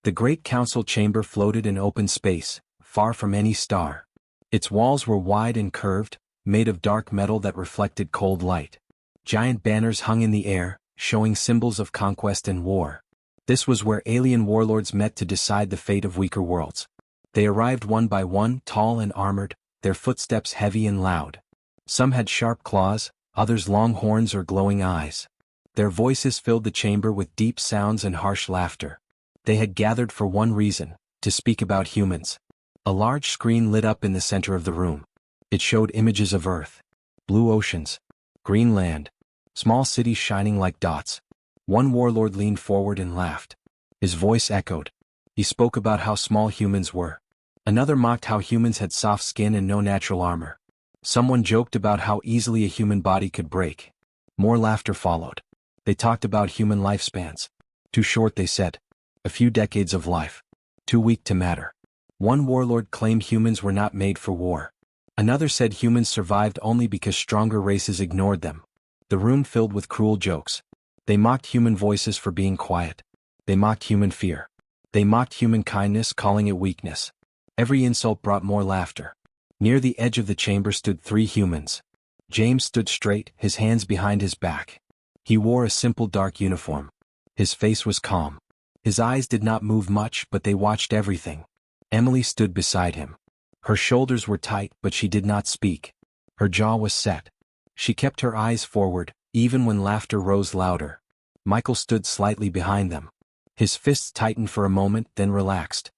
The great council chamber floated in open space, far from any star. Its walls were wide and curved, made of dark metal that reflected cold light. Giant banners hung in the air, showing symbols of conquest and war. This was where alien warlords met to decide the fate of weaker worlds. They arrived one by one, tall and armored, their footsteps heavy and loud. Some had sharp claws, others long horns or glowing eyes. Their voices filled the chamber with deep sounds and harsh laughter. They had gathered for one reason, to speak about humans. A large screen lit up in the center of the room. It showed images of Earth, blue oceans, green land, small cities shining like dots. One warlord leaned forward and laughed. His voice echoed. He spoke about how small humans were. Another mocked how humans had soft skin and no natural armor. Someone joked about how easily a human body could break. More laughter followed. They talked about human lifespans. Too short, they said. A few decades of life. Too weak to matter. One warlord claimed humans were not made for war. Another said humans survived only because stronger races ignored them. The room filled with cruel jokes. They mocked human voices for being quiet. They mocked human fear. They mocked human kindness, calling it weakness. Every insult brought more laughter. Near the edge of the chamber stood 3 humans. James stood straight, his hands behind his back. He wore a simple dark uniform. His face was calm. His eyes did not move much, but they watched everything. Emily stood beside him. Her shoulders were tight, but she did not speak. Her jaw was set. She kept her eyes forward, even when laughter rose louder. Michael stood slightly behind them. His fists tightened for a moment, then relaxed.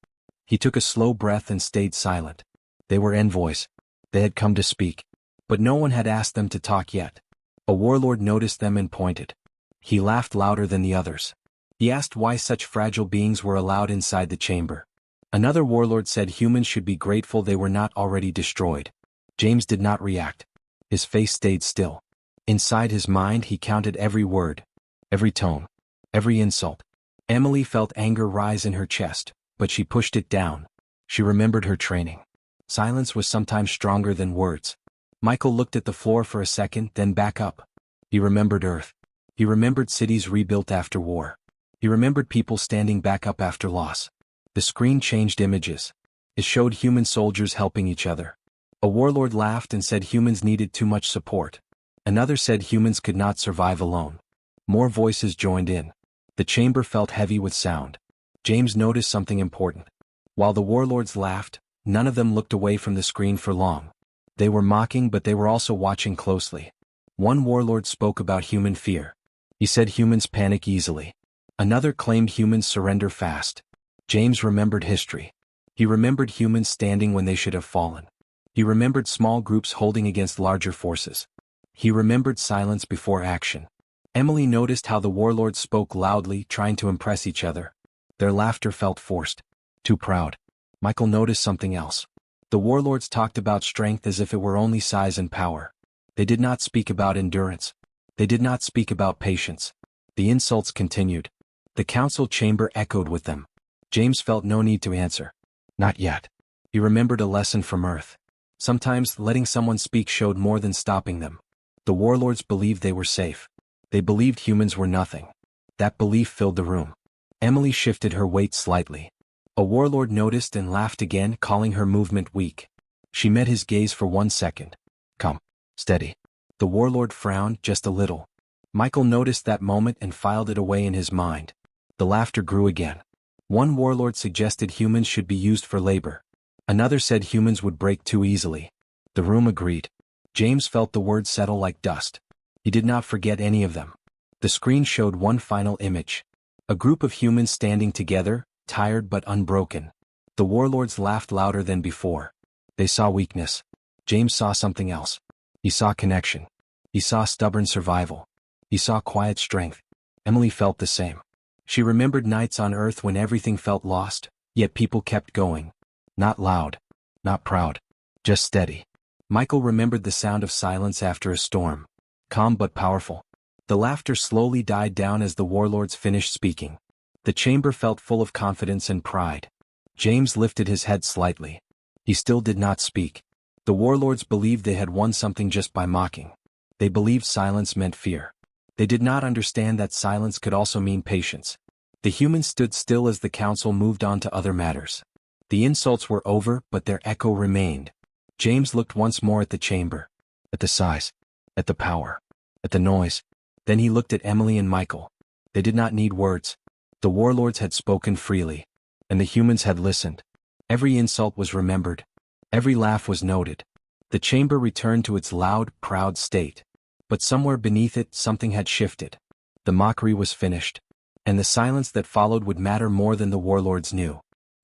He took a slow breath and stayed silent. They were envoys. They had come to speak. But no one had asked them to talk yet. A warlord noticed them and pointed. He laughed louder than the others. He asked why such fragile beings were allowed inside the chamber. Another warlord said humans should be grateful they were not already destroyed. James did not react. His face stayed still. Inside his mind he counted every word, every tone, every insult. Emily felt anger rise in her chest, but she pushed it down. She remembered her training. Silence was sometimes stronger than words. Michael looked at the floor for a second, then back up. He remembered Earth. He remembered cities rebuilt after war. He remembered people standing back up after loss. The screen changed images. It showed human soldiers helping each other. A warlord laughed and said humans needed too much support. Another said humans could not survive alone. More voices joined in. The chamber felt heavy with sound. James noticed something important. While the warlords laughed, none of them looked away from the screen for long. They were mocking, but they were also watching closely. One warlord spoke about human fear. He said humans panic easily. Another claimed humans surrender fast. James remembered history. He remembered humans standing when they should have fallen. He remembered small groups holding against larger forces. He remembered silence before action. Emily noticed how the warlords spoke loudly, trying to impress each other. Their laughter felt forced. Too proud. Michael noticed something else. The warlords talked about strength as if it were only size and power. They did not speak about endurance. They did not speak about patience. The insults continued. The council chamber echoed with them. James felt no need to answer. Not yet. He remembered a lesson from Earth. Sometimes letting someone speak showed more than stopping them. The warlords believed they were safe. They believed humans were nothing. That belief filled the room. Emily shifted her weight slightly. A warlord noticed and laughed again, calling her movement weak. She met his gaze for 1 second. Come. Steady. The warlord frowned just a little. Michael noticed that moment and filed it away in his mind. The laughter grew again. One warlord suggested humans should be used for labor. Another said humans would break too easily. The room agreed. James felt the words settle like dust. He did not forget any of them. The screen showed one final image. A group of humans standing together, tired but unbroken. The warlords laughed louder than before. They saw weakness. James saw something else. He saw connection. He saw stubborn survival. He saw quiet strength. Emily felt the same. She remembered nights on Earth when everything felt lost, yet people kept going. Not loud. Not proud. Just steady. Michael remembered the sound of silence after a storm. Calm but powerful. The laughter slowly died down as the warlords finished speaking. The chamber felt full of confidence and pride. James lifted his head slightly. He still did not speak. The warlords believed they had won something just by mocking. They believed silence meant fear. They did not understand that silence could also mean patience. The humans stood still as the council moved on to other matters. The insults were over, but their echo remained. James looked once more at the chamber. At the size. At the power. At the noise. Then he looked at Emily and Michael. They did not need words. The warlords had spoken freely. And the humans had listened. Every insult was remembered. Every laugh was noted. The chamber returned to its loud, proud state. But somewhere beneath it, something had shifted. The mockery was finished. And the silence that followed would matter more than the warlords knew.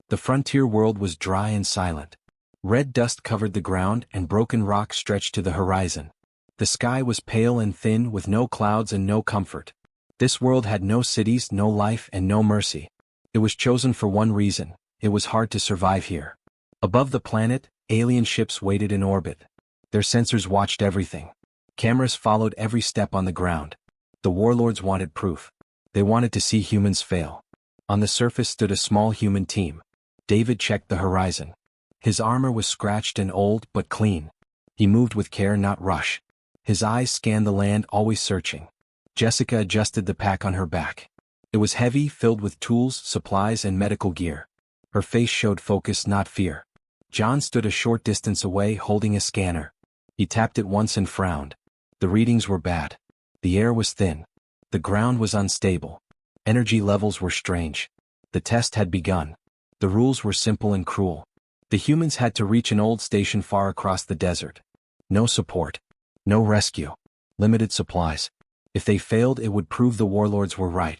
The frontier world was dry and silent. Red dust covered the ground and broken rock stretched to the horizon. The sky was pale and thin with no clouds and no comfort. This world had no cities, no life, and no mercy. It was chosen for one reason: it was hard to survive here. Above the planet, alien ships waited in orbit. Their sensors watched everything. Cameras followed every step on the ground. The warlords wanted proof. They wanted to see humans fail. On the surface stood a small human team. David checked the horizon. His armor was scratched and old, but clean. He moved with care, not rush. His eyes scanned the land, always searching. Jessica adjusted the pack on her back. It was heavy, filled with tools, supplies, and medical gear. Her face showed focus, not fear. John stood a short distance away, holding a scanner. He tapped it once and frowned. The readings were bad. The air was thin. The ground was unstable. Energy levels were strange. The test had begun. The rules were simple and cruel. The humans had to reach an old station far across the desert. No support. No rescue. Limited supplies. If they failed, it would prove the warlords were right.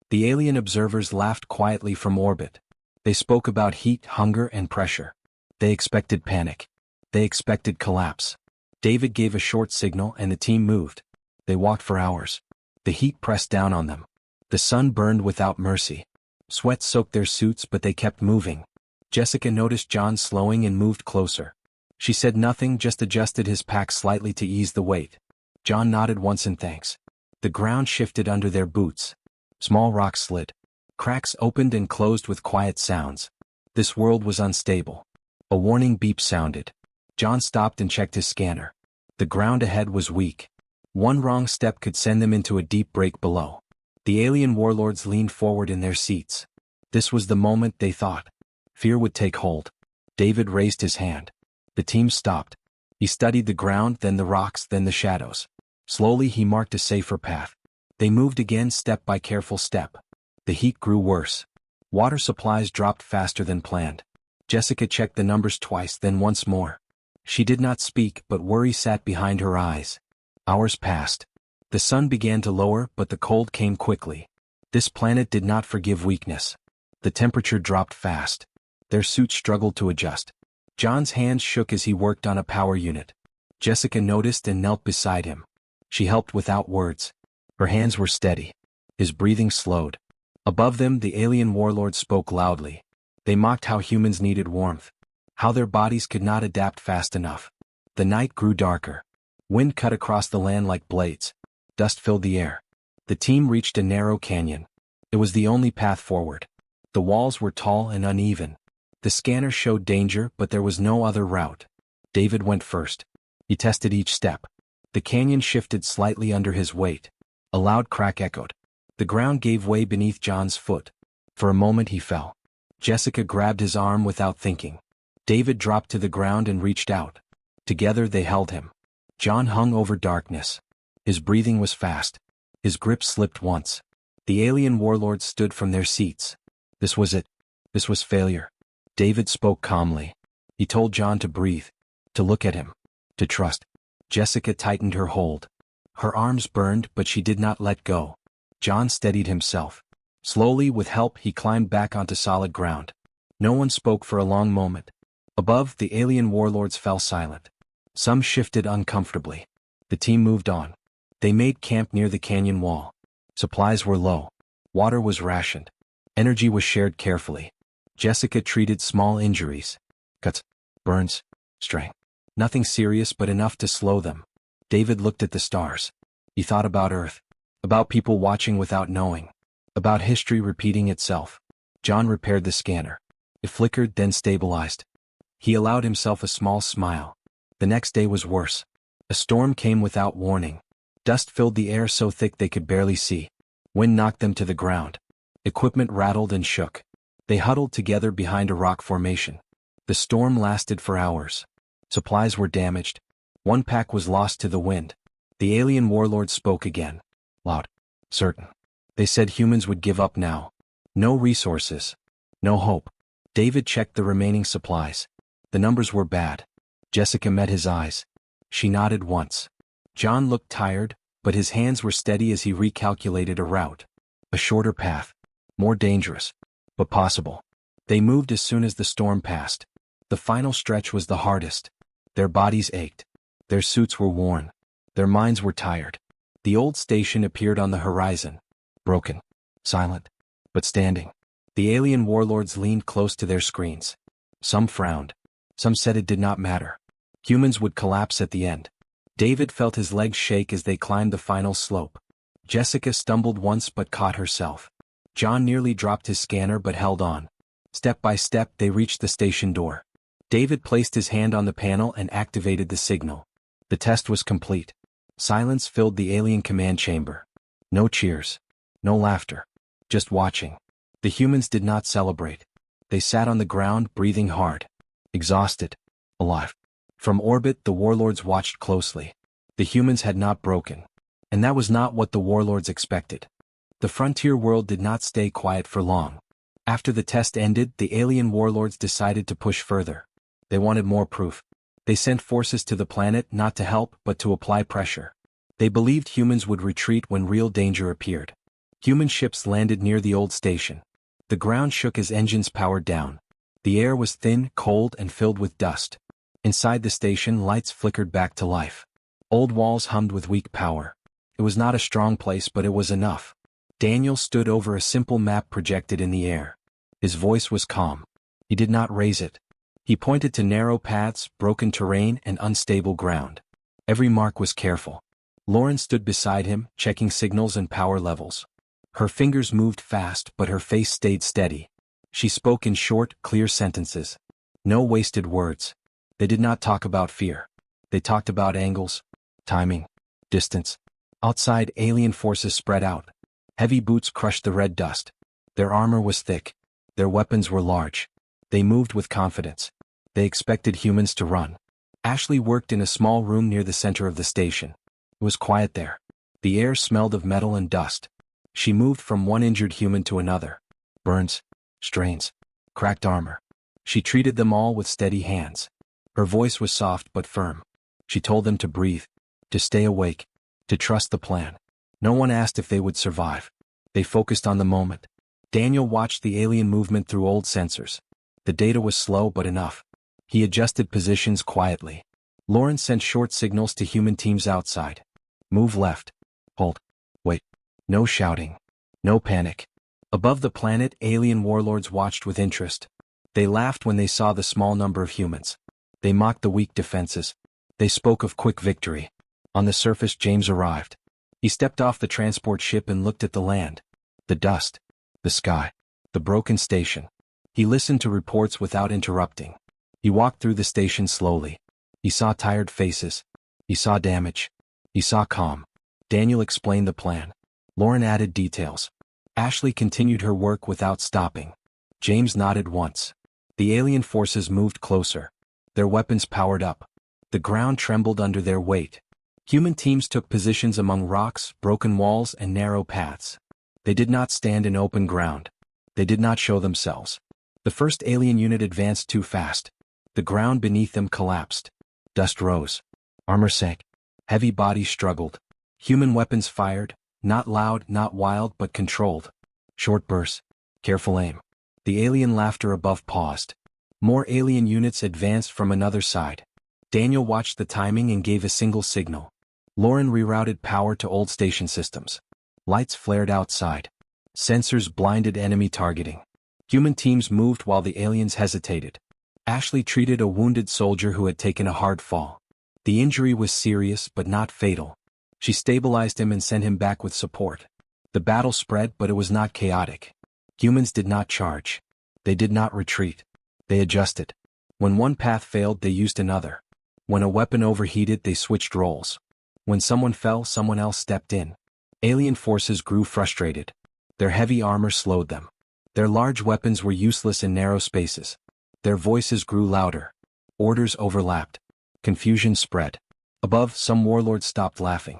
The alien observers laughed quietly from orbit. They spoke about heat, hunger, and pressure. They expected panic. They expected collapse. David gave a short signal and the team moved. They walked for hours. The heat pressed down on them. The sun burned without mercy. Sweat soaked their suits, but they kept moving. Jessica noticed John slowing and moved closer. She said nothing, just adjusted his pack slightly to ease the weight. John nodded once in thanks. The ground shifted under their boots. Small rocks slid. Cracks opened and closed with quiet sounds. This world was unstable. A warning beep sounded. John stopped and checked his scanner. The ground ahead was weak. One wrong step could send them into a deep break below. The alien warlords leaned forward in their seats. This was the moment, they thought. Fear would take hold. David raised his hand. The team stopped. He studied the ground, then the rocks, then the shadows. Slowly he marked a safer path. They moved again, step by careful step. The heat grew worse. Water supplies dropped faster than planned. Jessica checked the numbers twice, then once more. She did not speak, but worry sat behind her eyes. Hours passed. The sun began to lower, but the cold came quickly. This planet did not forgive weakness. The temperature dropped fast. Their suits struggled to adjust. John's hands shook as he worked on a power unit. Jessica noticed and knelt beside him. She helped without words. Her hands were steady. His breathing slowed. Above them, the alien warlord spoke loudly. They mocked how humans needed warmth. How their bodies could not adapt fast enough. The night grew darker. Wind cut across the land like blades. Dust filled the air. The team reached a narrow canyon. It was the only path forward. The walls were tall and uneven. The scanner showed danger, but there was no other route. David went first. He tested each step. The canyon shifted slightly under his weight. A loud crack echoed. The ground gave way beneath John's foot. For a moment he fell. Jessica grabbed his arm without thinking. David dropped to the ground and reached out. Together they held him. John hung over darkness. His breathing was fast. His grip slipped once. The alien warlords stood from their seats. This was it. This was failure. David spoke calmly. He told John to breathe, to look at him, to trust. Jessica tightened her hold. Her arms burned, but she did not let go. John steadied himself. Slowly, with help, he climbed back onto solid ground. No one spoke for a long moment. Above, the alien warlords fell silent. Some shifted uncomfortably. The team moved on. They made camp near the canyon wall. Supplies were low. Water was rationed. Energy was shared carefully. Jessica treated small injuries. Cuts, burns, strain. Nothing serious, but enough to slow them. David looked at the stars. He thought about Earth. About people watching without knowing. About history repeating itself. John repaired the scanner. It flickered, then stabilized. He allowed himself a small smile. The next day was worse. A storm came without warning. Dust filled the air so thick they could barely see. Wind knocked them to the ground. Equipment rattled and shook. They huddled together behind a rock formation. The storm lasted for hours. Supplies were damaged. One pack was lost to the wind. The alien warlords spoke again. Loud. Certain. They said humans would give up now. No resources. No hope. David checked the remaining supplies. The numbers were bad. Jessica met his eyes. She nodded once. John looked tired, but his hands were steady as he recalculated a route. A shorter path. More dangerous. But possible. They moved as soon as the storm passed. The final stretch was the hardest. Their bodies ached. Their suits were worn. Their minds were tired. The old station appeared on the horizon. Broken. Silent. But standing. The alien warlords leaned close to their screens. Some frowned. Some said it did not matter. Humans would collapse at the end. David felt his legs shake as they climbed the final slope. Jessica stumbled once but caught herself. John nearly dropped his scanner but held on. Step by step they reached the station door. David placed his hand on the panel and activated the signal. The test was complete. Silence filled the alien command chamber. No cheers. No laughter. Just watching. The humans did not celebrate. They sat on the ground breathing hard. Exhausted. Alive. From orbit the warlords watched closely. The humans had not broken. And that was not what the warlords expected. The frontier world did not stay quiet for long. After the test ended, the alien warlords decided to push further. They wanted more proof. They sent forces to the planet not to help but to apply pressure. They believed humans would retreat when real danger appeared. Human ships landed near the old station. The ground shook as engines powered down. The air was thin, cold, and filled with dust. Inside the station, lights flickered back to life. Old walls hummed with weak power. It was not a strong place, but it was enough. Daniel stood over a simple map projected in the air. His voice was calm. He did not raise it. He pointed to narrow paths, broken terrain, and unstable ground. Every mark was careful. Lauren stood beside him, checking signals and power levels. Her fingers moved fast, but her face stayed steady. She spoke in short, clear sentences. No wasted words. They did not talk about fear. They talked about angles, timing, distance. Outside, alien forces spread out. Heavy boots crushed the red dust. Their armor was thick. Their weapons were large. They moved with confidence. They expected humans to run. Ashley worked in a small room near the center of the station. It was quiet there. The air smelled of metal and dust. She moved from one injured human to another. Burns, strains, cracked armor. She treated them all with steady hands. Her voice was soft but firm. She told them to breathe, to stay awake, to trust the plan. No one asked if they would survive. They focused on the moment. Daniel watched the alien movement through old sensors. The data was slow but enough. He adjusted positions quietly. Lauren sent short signals to human teams outside. Move left. Hold. Wait. No shouting. No panic. Above the planet, alien warlords watched with interest. They laughed when they saw the small number of humans. They mocked the weak defenses. They spoke of quick victory. On the surface, James arrived. He stepped off the transport ship and looked at the land. The dust. The sky. The broken station. He listened to reports without interrupting. He walked through the station slowly. He saw tired faces. He saw damage. He saw calm. Daniel explained the plan. Lauren added details. Ashley continued her work without stopping. James nodded once. The alien forces moved closer. Their weapons powered up. The ground trembled under their weight. Human teams took positions among rocks, broken walls, and narrow paths. They did not stand in open ground. They did not show themselves. The first alien unit advanced too fast. The ground beneath them collapsed. Dust rose. Armor sank. Heavy bodies struggled. Human weapons fired, not loud, not wild, but controlled. Short bursts. Careful aim. The alien laughter above paused. More alien units advanced from another side. Daniel watched the timing and gave a single signal. Lauren rerouted power to old station systems. Lights flared outside. Sensors blinded enemy targeting. Human teams moved while the aliens hesitated. Ashley treated a wounded soldier who had taken a hard fall. The injury was serious but not fatal. She stabilized him and sent him back with support. The battle spread, but it was not chaotic. Humans did not charge. They did not retreat. They adjusted. When one path failed, they used another. When a weapon overheated, they switched roles. When someone fell, someone else stepped in. Alien forces grew frustrated. Their heavy armor slowed them. Their large weapons were useless in narrow spaces. Their voices grew louder. Orders overlapped. Confusion spread. Above, some warlords stopped laughing.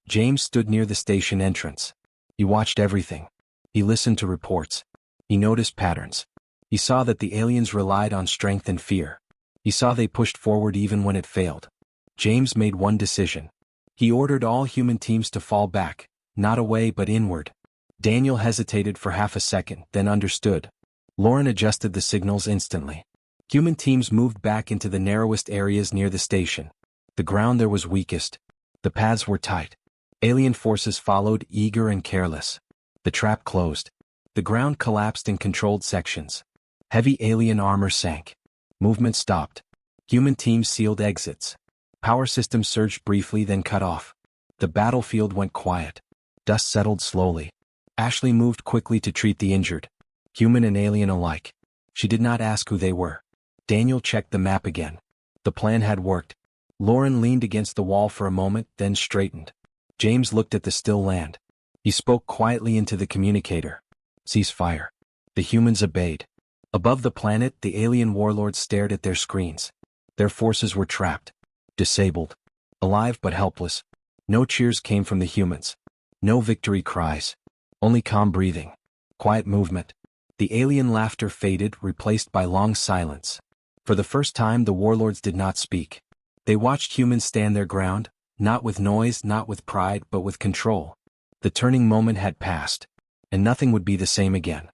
James stood near the station entrance. He watched everything. He listened to reports. He noticed patterns. He saw that the aliens relied on strength and fear. He saw they pushed forward even when it failed. James made one decision. He ordered all human teams to fall back, not away but inward. Daniel hesitated for half a second, then understood. Lauren adjusted the signals instantly. Human teams moved back into the narrowest areas near the station. The ground there was weakest. The paths were tight. Alien forces followed, eager and careless. The trap closed. The ground collapsed in controlled sections. Heavy alien armor sank. Movement stopped. Human teams sealed exits. Power systems surged briefly, then cut off. The battlefield went quiet. Dust settled slowly. Ashley moved quickly to treat the injured. Human and alien alike. She did not ask who they were. Daniel checked the map again. The plan had worked. Lauren leaned against the wall for a moment, then straightened. James looked at the still land. He spoke quietly into the communicator. Cease fire. The humans obeyed. Above the planet, the alien warlords stared at their screens. Their forces were trapped. Disabled. Alive but helpless. No cheers came from the humans. No victory cries. Only calm breathing. Quiet movement. The alien laughter faded, replaced by long silence. For the first time, the warlords did not speak. They watched humans stand their ground, not with noise, not with pride, but with control. The turning moment had passed, and nothing would be the same again.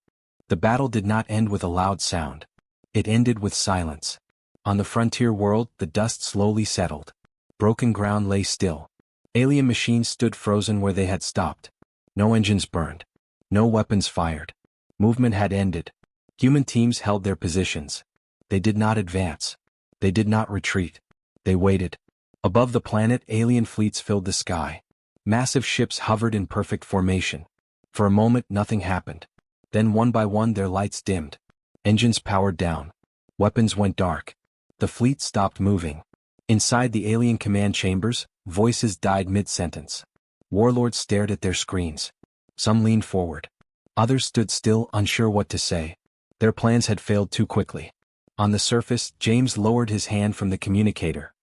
The battle did not end with a loud sound. It ended with silence. On the frontier world, the dust slowly settled. Broken ground lay still. Alien machines stood frozen where they had stopped. No engines burned. No weapons fired. Movement had ended. Human teams held their positions. They did not advance. They did not retreat. They waited. Above the planet, alien fleets filled the sky. Massive ships hovered in perfect formation. For a moment, nothing happened. Then one by one their lights dimmed. Engines powered down. Weapons went dark. The fleet stopped moving. Inside the alien command chambers, voices died mid-sentence. Warlords stared at their screens. Some leaned forward. Others stood still, unsure what to say. Their plans had failed too quickly. On the surface, James lowered his hand from the communicator.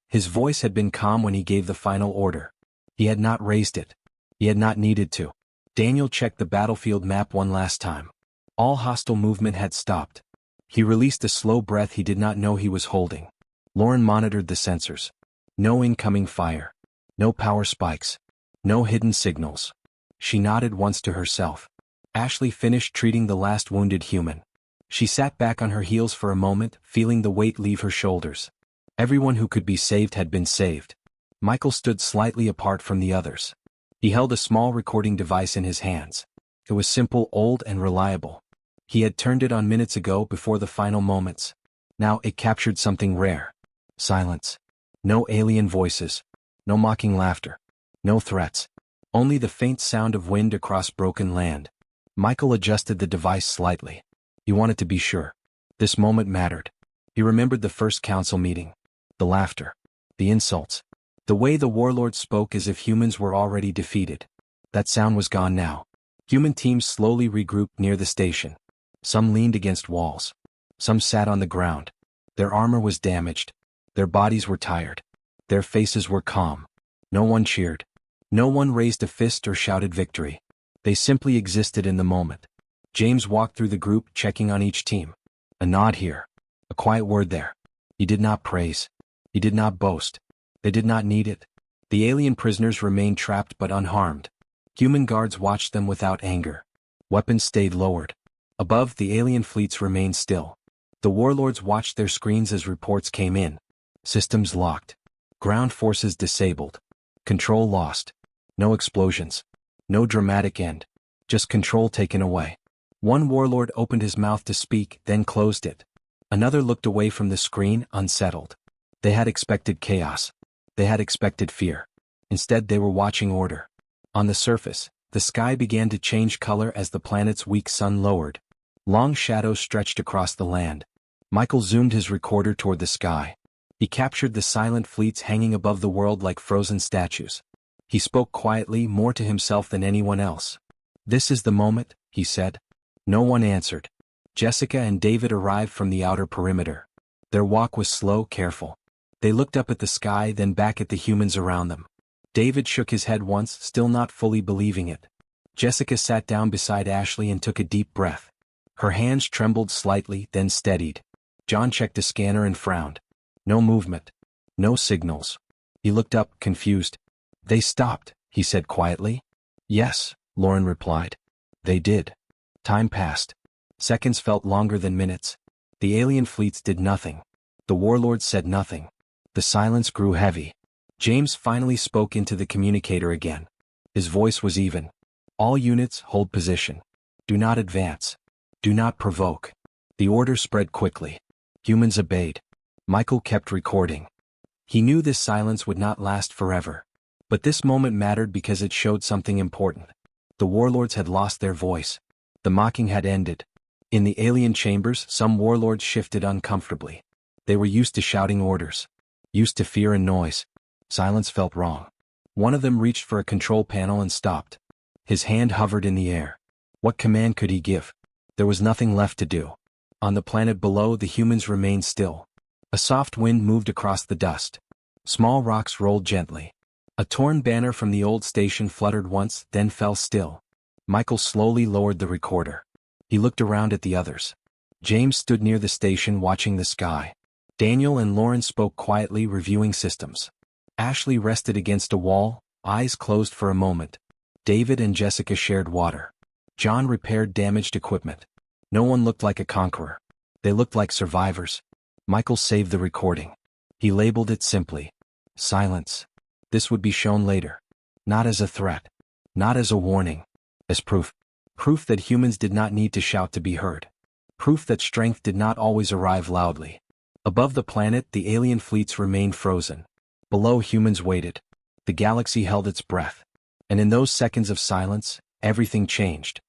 His voice had been calm when he gave the final order. He had not raised it. He had not needed to. Daniel checked the battlefield map one last time. All hostile movement had stopped. He released a slow breath he did not know he was holding. Lauren monitored the sensors. No incoming fire. No power spikes. No hidden signals. She nodded once to herself. Ashley finished treating the last wounded human. She sat back on her heels for a moment, feeling the weight leave her shoulders. Everyone who could be saved had been saved. Michael stood slightly apart from the others. He held a small recording device in his hands. It was simple, old, and reliable. He had turned it on minutes ago before the final moments. Now it captured something rare. Silence. No alien voices. No mocking laughter. No threats. Only the faint sound of wind across broken land. Michael adjusted the device slightly. He wanted to be sure. This moment mattered. He remembered the first council meeting. The laughter. The insults. The way the warlord spoke as if humans were already defeated. That sound was gone now. Human teams slowly regrouped near the station. Some leaned against walls. Some sat on the ground. Their armor was damaged. Their bodies were tired. Their faces were calm. No one cheered. No one raised a fist or shouted victory. They simply existed in the moment. James walked through the group, checking on each team. A nod here. A quiet word there. He did not praise. He did not boast. They did not need it. The alien prisoners remained trapped but unharmed. Human guards watched them without anger. Weapons stayed lowered. Above, the alien fleets remained still. The warlords watched their screens as reports came in. Systems locked. Ground forces disabled. Control lost. No explosions. No dramatic end. Just control taken away. One warlord opened his mouth to speak, then closed it. Another looked away from the screen, unsettled. They had expected chaos. They had expected fear. Instead, they were watching order. On the surface, the sky began to change color as the planet's weak sun lowered. Long shadows stretched across the land. Michael zoomed his recorder toward the sky. He captured the silent fleets hanging above the world like frozen statues. He spoke quietly, more to himself than anyone else. This is the moment, he said. No one answered. Jessica and David arrived from the outer perimeter. Their walk was slow, careful. They looked up at the sky, then back at the humans around them. David shook his head once, still not fully believing it. Jessica sat down beside Ashley and took a deep breath. Her hands trembled slightly, then steadied. John checked the scanner and frowned. No movement. No signals. He looked up, confused. They stopped, he said quietly. Yes, Lauren replied. They did. Time passed. Seconds felt longer than minutes. The alien fleets did nothing. The warlords said nothing. The silence grew heavy. James finally spoke into the communicator again. His voice was even. All units, hold position. Do not advance. Do not provoke. The order spread quickly. Humans obeyed. Michael kept recording. He knew this silence would not last forever. But this moment mattered because it showed something important. The warlords had lost their voice. The mocking had ended. In the alien chambers, some warlords shifted uncomfortably. They were used to shouting orders. Used to fear and noise. Silence felt wrong. One of them reached for a control panel and stopped. His hand hovered in the air. What command could he give? There was nothing left to do. On the planet below, the humans remained still. A soft wind moved across the dust. Small rocks rolled gently. A torn banner from the old station fluttered once, then fell still. Michael slowly lowered the recorder. He looked around at the others. James stood near the station watching the sky. Daniel and Lauren spoke quietly, reviewing systems. Ashley rested against a wall, eyes closed for a moment. David and Jessica shared water. John repaired damaged equipment. No one looked like a conqueror. They looked like survivors. Michael saved the recording. He labeled it simply. Silence. This would be shown later. Not as a threat. Not as a warning. As proof. Proof that humans did not need to shout to be heard. Proof that strength did not always arrive loudly. Above the planet, the alien fleets remained frozen. Below, humans waited. The galaxy held its breath. And in those seconds of silence, everything changed.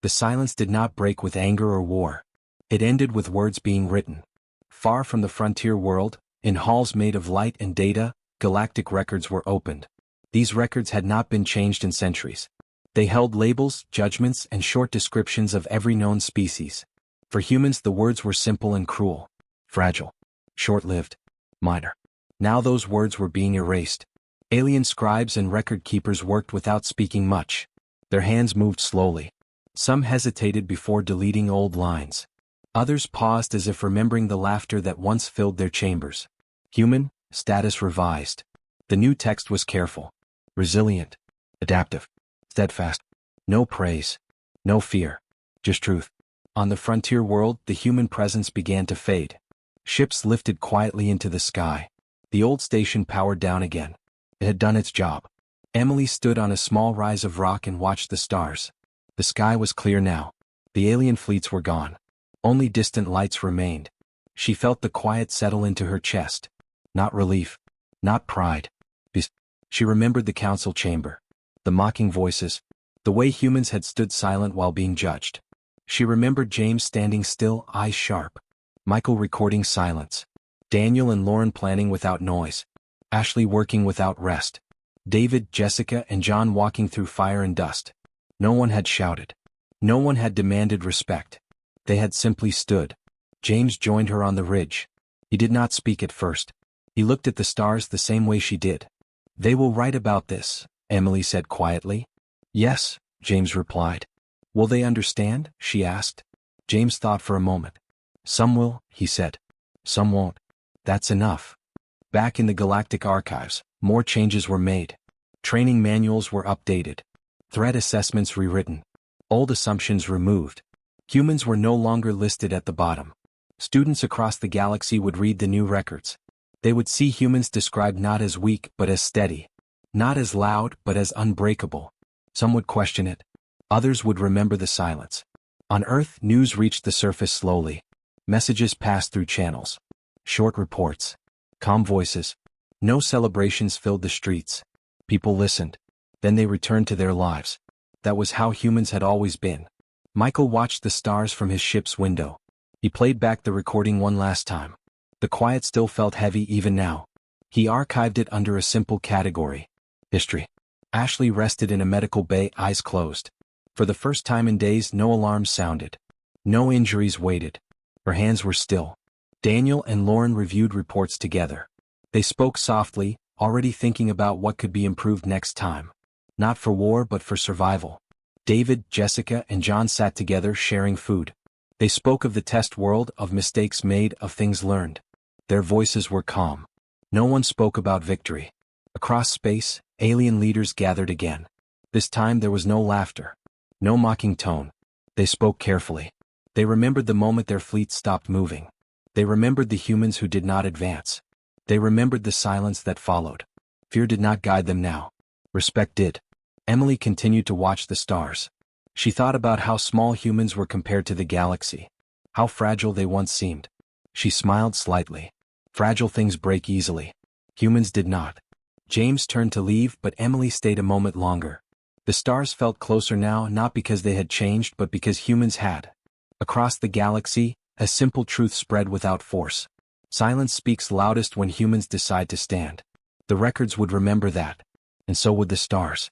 The silence did not break with anger or war. It ended with words being written. Far from the frontier world, in halls made of light and data, galactic records were opened. These records had not been changed in centuries. They held labels, judgments, and short descriptions of every known species. For humans, the words were simple and cruel. Fragile. Short-lived. Minor. Now those words were being erased. Alien scribes and record keepers worked without speaking much. Their hands moved slowly. Some hesitated before deleting old lines. Others paused as if remembering the laughter that once filled their chambers. Human, status revised. The new text was careful. Resilient. Adaptive. Steadfast. No praise. No fear. Just truth. On the frontier world, the human presence began to fade. Ships lifted quietly into the sky. The old station powered down again. It had done its job. Emily stood on a small rise of rock and watched the stars. The sky was clear now. The alien fleets were gone. Only distant lights remained. She felt the quiet settle into her chest. Not relief. Not pride. She remembered the council chamber. The mocking voices. The way humans had stood silent while being judged. She remembered James standing still, eyes sharp. Michael recording silence. Daniel and Lauren planning without noise. Ashley working without rest. David, Jessica, and John walking through fire and dust. No one had shouted. No one had demanded respect. They had simply stood. James joined her on the ridge. He did not speak at first. He looked at the stars the same way she did. They will write about this, Emily said quietly. Yes, James replied. Will they understand? She asked. James thought for a moment. Some will, he said. Some won't. That's enough. Back in the Galactic Archives, more changes were made. Training manuals were updated. Threat assessments rewritten. Old assumptions removed. Humans were no longer listed at the bottom. Students across the galaxy would read the new records. They would see humans described not as weak but as steady. Not as loud but as unbreakable. Some would question it. Others would remember the silence. On Earth, news reached the surface slowly. Messages passed through channels. Short reports. Calm voices. No celebrations filled the streets. People listened. Then they returned to their lives. That was how humans had always been. Michael watched the stars from his ship's window. He played back the recording one last time. The quiet still felt heavy even now. He archived it under a simple category. History. Ashley rested in a medical bay, eyes closed. For the first time in days, no alarms sounded. No injuries waited. Her hands were still. Daniel and Lauren reviewed reports together. They spoke softly, already thinking about what could be improved next time. Not for war but for survival. David, Jessica, and John sat together sharing food. They spoke of the test world, of mistakes made, of things learned. Their voices were calm. No one spoke about victory. Across space, alien leaders gathered again. This time there was no laughter. No mocking tone. They spoke carefully. They remembered the moment their fleet stopped moving. They remembered the humans who did not advance. They remembered the silence that followed. Fear did not guide them now. Respect did. Emily continued to watch the stars. She thought about how small humans were compared to the galaxy. How fragile they once seemed. She smiled slightly. Fragile things break easily. Humans did not. James turned to leave, but Emily stayed a moment longer. The stars felt closer now, not because they had changed but because humans had. Across the galaxy, a simple truth spread without force. Silence speaks loudest when humans decide to stand. The records would remember that. And so would the stars.